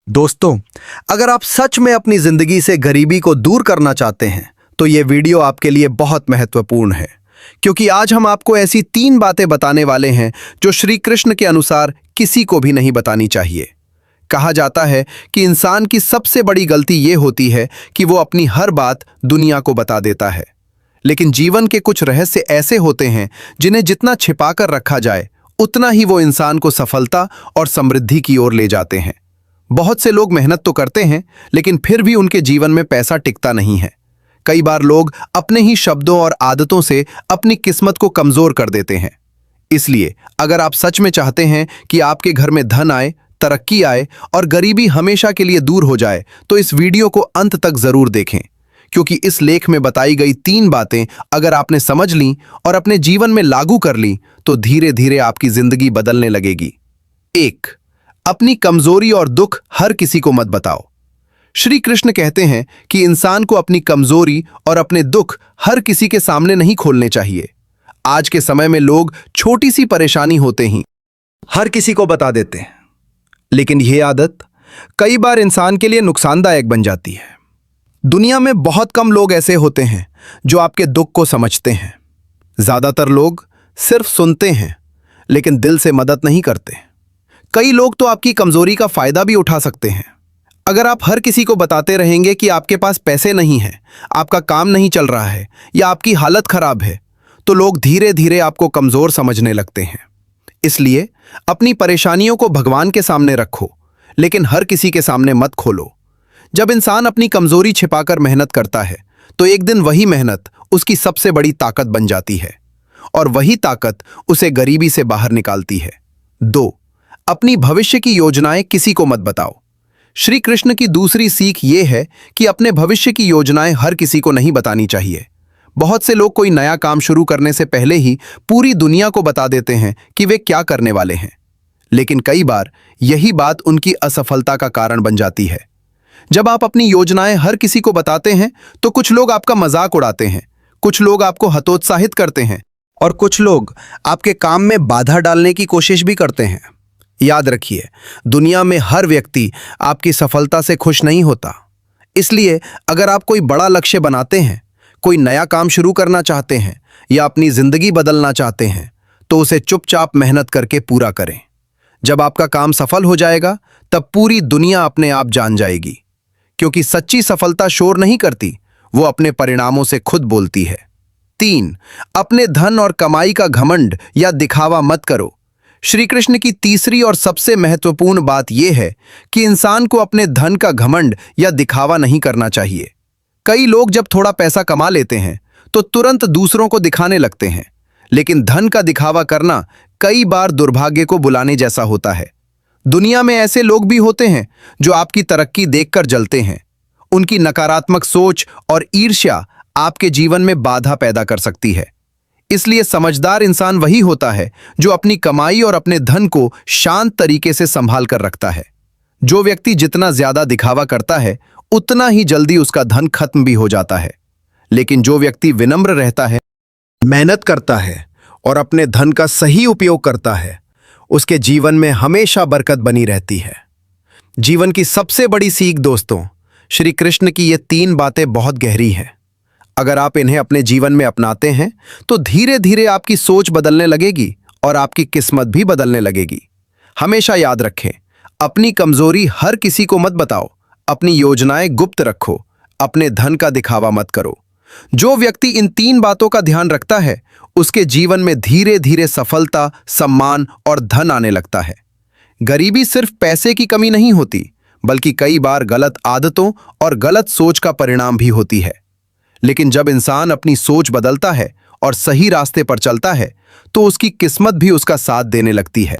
दोस्तों, अगर आप सच में अपनी जिंदगी से गरीबी को दूर करना चाहते हैं तो ये वीडियो आपके लिए बहुत महत्वपूर्ण है, क्योंकि आज हम आपको ऐसी 3 बातें बताने वाले हैं जो श्री कृष्ण के अनुसार किसी को भी नहीं बतानी चाहिए। कहा जाता है कि इंसान की सबसे बड़ी गलती ये होती है कि वो अपनी हर बात दुनिया को बता देता है, लेकिन जीवन के कुछ रहस्य ऐसे होते हैं जिन्हें जितना छिपाकर रखा जाए उतना ही वो इंसान को सफलता और समृद्धि की ओर ले जाते हैं। बहुत से लोग मेहनत तो करते हैं, लेकिन फिर भी उनके जीवन में पैसा टिकता नहीं है। कई बार लोग अपने ही शब्दों और आदतों से अपनी किस्मत को कमजोर कर देते हैं। इसलिए अगर आप सच में चाहते हैं कि आपके घर में धन आए, तरक्की आए और गरीबी हमेशा के लिए दूर हो जाए, तो इस वीडियो को अंत तक जरूर देखें, क्योंकि इस लेख में बताई गई 3 बातें अगर आपने समझ ली और अपने जीवन में लागू कर ली तो धीरे धीरे आपकी जिंदगी बदलने लगेगी। 1. अपनी कमजोरी और दुख हर किसी को मत बताओ। श्री कृष्ण कहते हैं कि इंसान को अपनी कमजोरी और अपने दुख हर किसी के सामने नहीं खोलने चाहिए। आज के समय में लोग छोटी सी परेशानी होते ही हर किसी को बता देते हैं, लेकिन यह आदत कई बार इंसान के लिए नुकसानदायक बन जाती है। दुनिया में बहुत कम लोग ऐसे होते हैं जो आपके दुख को समझते हैं। ज्यादातर लोग सिर्फ सुनते हैं, लेकिन दिल से मदद नहीं करते। कई लोग तो आपकी कमजोरी का फायदा भी उठा सकते हैं। अगर आप हर किसी को बताते रहेंगे कि आपके पास पैसे नहीं हैं, आपका काम नहीं चल रहा है या आपकी हालत खराब है, तो लोग धीरे धीरे आपको कमजोर समझने लगते हैं। इसलिए अपनी परेशानियों को भगवान के सामने रखो, लेकिन हर किसी के सामने मत खोलो। जब इंसान अपनी कमजोरी छिपाकर मेहनत करता है, तो एक दिन वही मेहनत उसकी सबसे बड़ी ताकत बन जाती है, और वही ताकत उसे गरीबी से बाहर निकालती है। 2. अपनी भविष्य की योजनाएं किसी को मत बताओ। श्री कृष्ण की दूसरी सीख ये है कि अपने भविष्य की योजनाएं हर किसी को नहीं बतानी चाहिए। बहुत से लोग कोई नया काम शुरू करने से पहले ही पूरी दुनिया को बता देते हैं कि वे क्या करने वाले हैं, लेकिन कई बार यही बात उनकी असफलता का कारण बन जाती है। जब आप अपनी योजनाएं हर किसी को बताते हैं तो कुछ लोग आपका मजाक उड़ाते हैं, कुछ लोग आपको हतोत्साहित करते हैं और कुछ लोग आपके काम में बाधा डालने की कोशिश भी करते हैं। याद रखिए, दुनिया में हर व्यक्ति आपकी सफलता से खुश नहीं होता। इसलिए अगर आप कोई बड़ा लक्ष्य बनाते हैं, कोई नया काम शुरू करना चाहते हैं या अपनी जिंदगी बदलना चाहते हैं, तो उसे चुपचाप मेहनत करके पूरा करें। जब आपका काम सफल हो जाएगा, तब पूरी दुनिया अपने आप जान जाएगी, क्योंकि सच्ची सफलता शोर नहीं करती, वो अपने परिणामों से खुद बोलती है। 3. अपने धन और कमाई का घमंड या दिखावा मत करो। श्री कृष्ण की तीसरी और सबसे महत्वपूर्ण बात यह है कि इंसान को अपने धन का घमंड या दिखावा नहीं करना चाहिए। कई लोग जब थोड़ा पैसा कमा लेते हैं तो तुरंत दूसरों को दिखाने लगते हैं, लेकिन धन का दिखावा करना कई बार दुर्भाग्य को बुलाने जैसा होता है। दुनिया में ऐसे लोग भी होते हैं जो आपकी तरक्की देखकर जलते हैं। उनकी नकारात्मक सोच और ईर्ष्या आपके जीवन में बाधा पैदा कर सकती है। इसलिए समझदार इंसान वही होता है जो अपनी कमाई और अपने धन को शांत तरीके से संभाल कर रखता है। जो व्यक्ति जितना ज्यादा दिखावा करता है, उतना ही जल्दी उसका धन खत्म भी हो जाता है। लेकिन जो व्यक्ति विनम्र रहता है, मेहनत करता है और अपने धन का सही उपयोग करता है, उसके जीवन में हमेशा बरकत बनी रहती है। जीवन की सबसे बड़ी सीख दोस्तों, श्री कृष्ण की ये 3 बातें बहुत गहरी हैं। अगर आप इन्हें अपने जीवन में अपनाते हैं तो धीरे धीरे आपकी सोच बदलने लगेगी और आपकी किस्मत भी बदलने लगेगी। हमेशा याद रखें, अपनी कमजोरी हर किसी को मत बताओ, अपनी योजनाएं गुप्त रखो, अपने धन का दिखावा मत करो। जो व्यक्ति इन 3 बातों का ध्यान रखता है, उसके जीवन में धीरे धीरे सफलता, सम्मान और धन आने लगता है। गरीबी सिर्फ पैसे की कमी नहीं होती, बल्कि कई बार गलत आदतों और गलत सोच का परिणाम भी होती है। लेकिन जब इंसान अपनी सोच बदलता है और सही रास्ते पर चलता है, तो उसकी किस्मत भी उसका साथ देने लगती है।